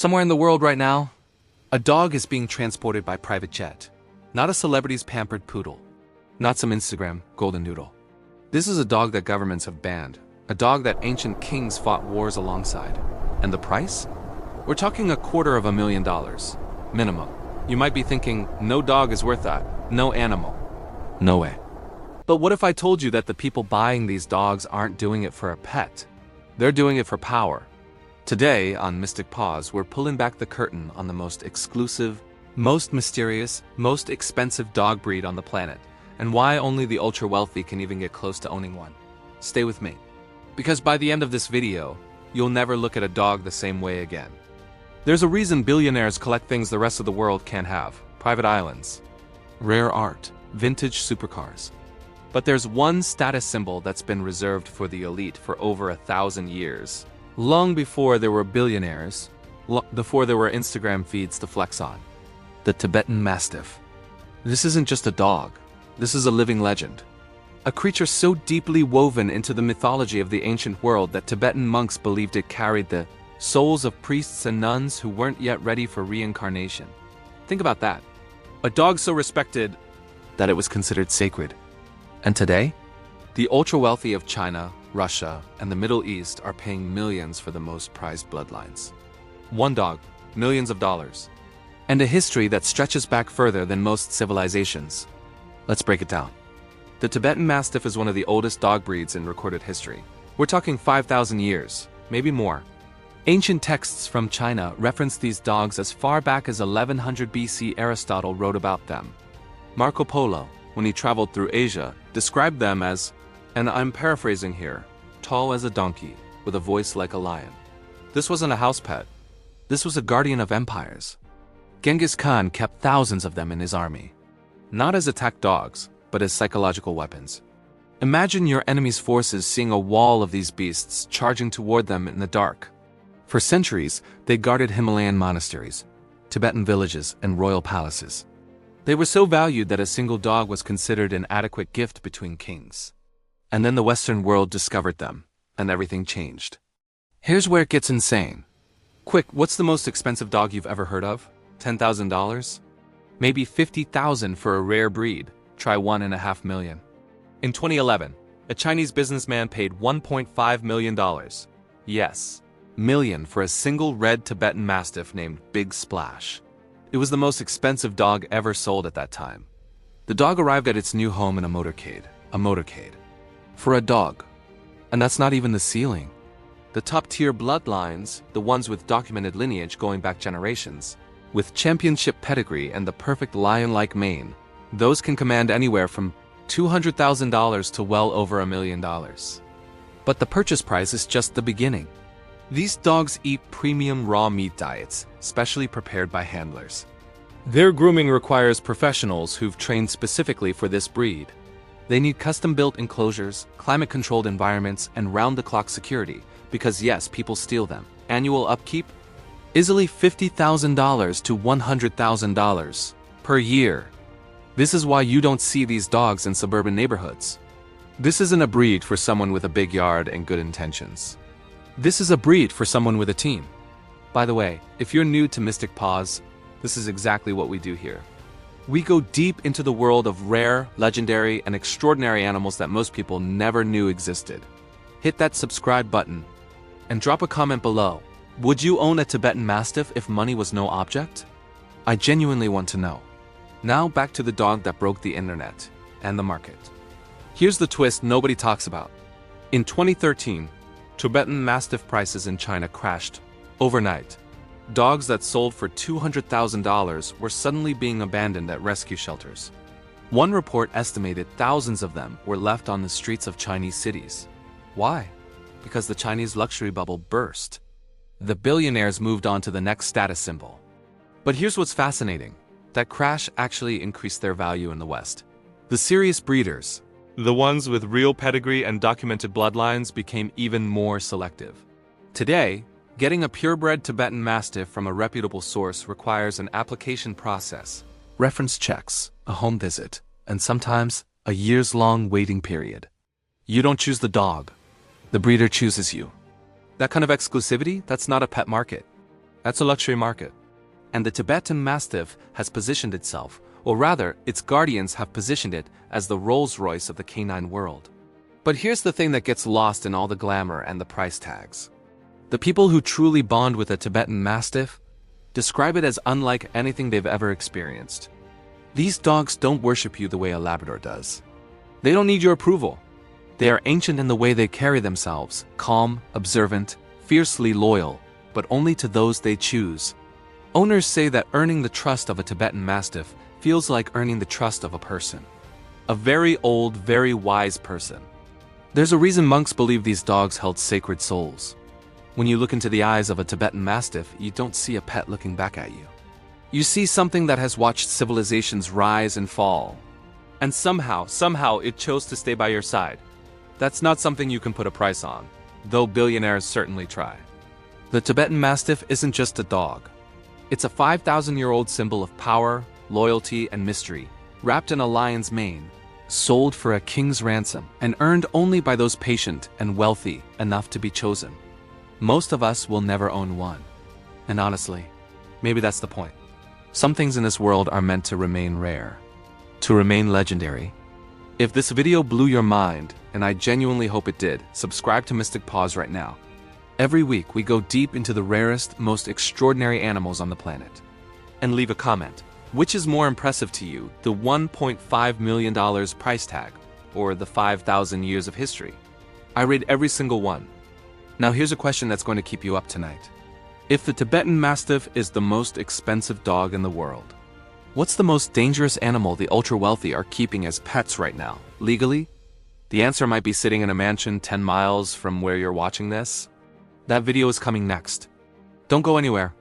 Somewhere in the world right now, a dog is being transported by private jet. Not a celebrity's pampered poodle. Not some Instagram golden doodle. This is a dog that governments have banned. A dog that ancient kings fought wars alongside. And the price? We're talking $250,000. Minimum. You might be thinking, no dog is worth that. No animal. No way. But what if I told you that the people buying these dogs aren't doing it for a pet? They're doing it for power. Today, on Mystic Paws, we're pulling back the curtain on the most exclusive, most mysterious, most expensive dog breed on the planet, and why only the ultra-wealthy can even get close to owning one. Stay with me. Because by the end of this video, you'll never look at a dog the same way again. There's a reason billionaires collect things the rest of the world can't have. Private islands, rare art, vintage supercars. But there's one status symbol that's been reserved for the elite for over 1,000 years. Long before there were billionaires, before there were Instagram feeds to flex on. The Tibetan Mastiff. This isn't just a dog. This is a living legend. A creature so deeply woven into the mythology of the ancient world that Tibetan monks believed it carried the souls of priests and nuns who weren't yet ready for reincarnation. Think about that. A dog so respected that it was considered sacred. And today, the ultra-wealthy of China, Russia, and the Middle East are paying millions for the most prized bloodlines. One dog, millions of dollars. And a history that stretches back further than most civilizations. Let's break it down. The Tibetan Mastiff is one of the oldest dog breeds in recorded history. We're talking 5,000 years, maybe more. Ancient texts from China reference these dogs as far back as 1100 BC. Aristotle wrote about them. Marco Polo, when he traveled through Asia, described them as, and I'm paraphrasing here, tall as a donkey, with a voice like a lion. This wasn't a house pet. This was a guardian of empires. Genghis Khan kept thousands of them in his army. Not as attack dogs, but as psychological weapons. Imagine your enemy's forces seeing a wall of these beasts charging toward them in the dark. For centuries, they guarded Himalayan monasteries, Tibetan villages, and royal palaces. They were so valued that a single dog was considered an adequate gift between kings. And then the Western world discovered them, and everything changed. Here's where it gets insane. Quick, what's the most expensive dog you've ever heard of? $10,000? Maybe $50,000 for a rare breed. Try $1.5 million. In 2011, a Chinese businessman paid $1.5 million. Yes, million for a single red Tibetan Mastiff named Big Splash. It was the most expensive dog ever sold at that time. The dog arrived at its new home in a motorcade. A motorcade. For a dog. And that's not even the ceiling. The top-tier bloodlines, the ones with documented lineage going back generations, with championship pedigree and the perfect lion-like mane, those can command anywhere from $200,000 to well over $1 million. But the purchase price is just the beginning. These dogs eat premium raw meat diets, specially prepared by handlers. Their grooming requires professionals who've trained specifically for this breed. They need custom-built enclosures, climate-controlled environments, and round-the-clock security, because yes, people steal them. Annual upkeep? Easily $50,000 to $100,000 per year. This is why you don't see these dogs in suburban neighborhoods. This isn't a breed for someone with a big yard and good intentions. This is a breed for someone with a team. By the way, if you're new to Mystic Paws, this is exactly what we do here. We go deep into the world of rare, legendary, and extraordinary animals that most people never knew existed. Hit that subscribe button and drop a comment below. Would you own a Tibetan Mastiff if money was no object? I genuinely want to know. Now back to the dog that broke the internet and the market. Here's the twist nobody talks about. In 2013, Tibetan Mastiff prices in China crashed overnight. Dogs that sold for $200,000 were suddenly being abandoned at rescue shelters. One report estimated thousands of them were left on the streets of Chinese cities. Why? Because the Chinese luxury bubble burst. The billionaires moved on to the next status symbol. But here's what's fascinating. That crash actually increased their value in the West. The serious breeders, the ones with real pedigree and documented bloodlines, became even more selective. Today, getting a purebred Tibetan Mastiff from a reputable source requires an application process, reference checks, a home visit, and sometimes a years-long waiting period. You don't choose the dog. The breeder chooses you. That kind of exclusivity, that's not a pet market. That's a luxury market. And the Tibetan Mastiff has positioned itself, or rather, its guardians have positioned it as the Rolls-Royce of the canine world. But here's the thing that gets lost in all the glamour and the price tags. The people who truly bond with a Tibetan Mastiff describe it as unlike anything they've ever experienced. These dogs don't worship you the way a Labrador does. They don't need your approval. They are ancient in the way they carry themselves, calm, observant, fiercely loyal, but only to those they choose. Owners say that earning the trust of a Tibetan Mastiff feels like earning the trust of a person. A very old, very wise person. There's a reason monks believe these dogs held sacred souls. When you look into the eyes of a Tibetan Mastiff, you don't see a pet looking back at you. You see something that has watched civilizations rise and fall. And somehow it chose to stay by your side. That's not something you can put a price on, though billionaires certainly try. The Tibetan Mastiff isn't just a dog. It's a 5,000-year-old symbol of power, loyalty, and mystery, wrapped in a lion's mane, sold for a king's ransom, and earned only by those patient and wealthy enough to be chosen. Most of us will never own one. And honestly, maybe that's the point. Some things in this world are meant to remain rare, to remain legendary. If this video blew your mind, and I genuinely hope it did, subscribe to Mystic Paws right now. Every week, we go deep into the rarest, most extraordinary animals on the planet. And leave a comment. Which is more impressive to you, the $1.5 million price tag, or the 5,000 years of history? I read every single one. Now here's a question that's going to keep you up tonight. If the Tibetan Mastiff is the most expensive dog in the world, what's the most dangerous animal the ultra-wealthy are keeping as pets right now, legally? The answer might be sitting in a mansion 10 miles from where you're watching this. That video is coming next. Don't go anywhere.